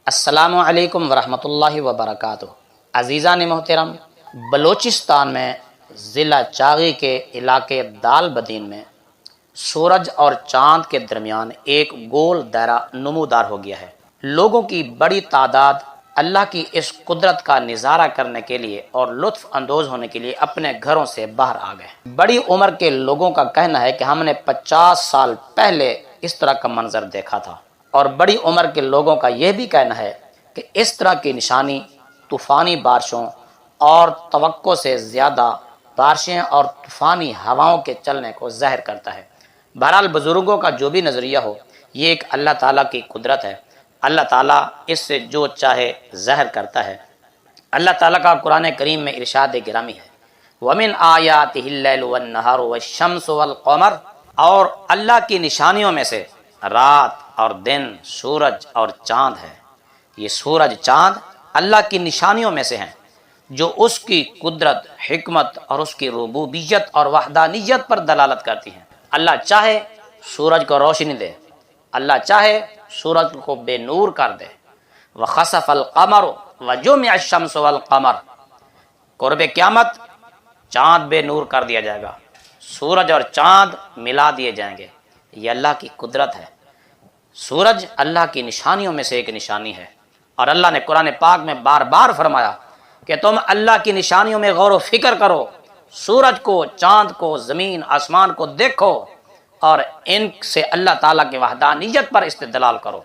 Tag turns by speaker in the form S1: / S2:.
S1: السلام علیکم ورحمۃ اللہ وبرکاتہ۔ عزیزان محترم، بلوچستان میں ضلع چاغی کے علاقے دال بدین میں سورج اور چاند کے درمیان ایک گول دائرہ نمودار ہو گیا ہے۔ لوگوں کی بڑی تعداد اللہ کی اس قدرت کا نظارہ کرنے کے لیے اور لطف اندوز ہونے کے لیے اپنے گھروں سے باہر آ گئے۔ بڑی عمر کے لوگوں کا کہنا ہے کہ ہم نے 50 سال پہلے اس طرح کا منظر دیکھا تھا، اور بڑی عمر کے لوگوں کا یہ بھی کہنا ہے کہ اس طرح کی نشانی طوفانی بارشوں اور توقع سے زیادہ بارشیں اور طوفانی ہواؤں کے چلنے کو ظاہر کرتا ہے۔ بہرحال بزرگوں کا جو بھی نظریہ ہو، یہ ایک اللہ تعالیٰ کی قدرت ہے۔ اللہ تعالیٰ اس سے جو چاہے ظاہر کرتا ہے۔ اللہ تعالیٰ کا قرآن کریم میں ارشاد گرامی ہے، وَمِنْ آیَاتِهِ اللَّيْلُ وَالنَّهَارُ وَالشَّمْسُ وَالْقَمَرُ، اور اللہ کی نشانیوں میں سے رات اور دن، سورج اور چاند ہے۔ یہ سورج چاند اللہ کی نشانیوں میں سے ہیں جو اس کی قدرت، حکمت اور اس کی ربوبیت اور وحدانیت پر دلالت کرتی ہیں۔ اللہ چاہے سورج کو روشنی دے، اللہ چاہے سورج کو بے نور کر دے۔ وَخَسَفَ الْقَمَرُ وَجُمِعَ الشَّمْسُ وَالْقَمَرُ، قرب قیامت چاند بے نور کر دیا جائے گا، سورج اور چاند ملا دیے جائیں گے۔ یہ اللہ کی قدرت ہے۔ سورج اللہ کی نشانیوں میں سے ایک نشانی ہے، اور اللہ نے قرآن پاک میں بار بار فرمایا کہ تم اللہ کی نشانیوں میں غور و فکر کرو، سورج کو، چاند کو، زمین آسمان کو دیکھو، اور ان سے اللہ تعالیٰ کی وحدانیت پر استدلال کرو۔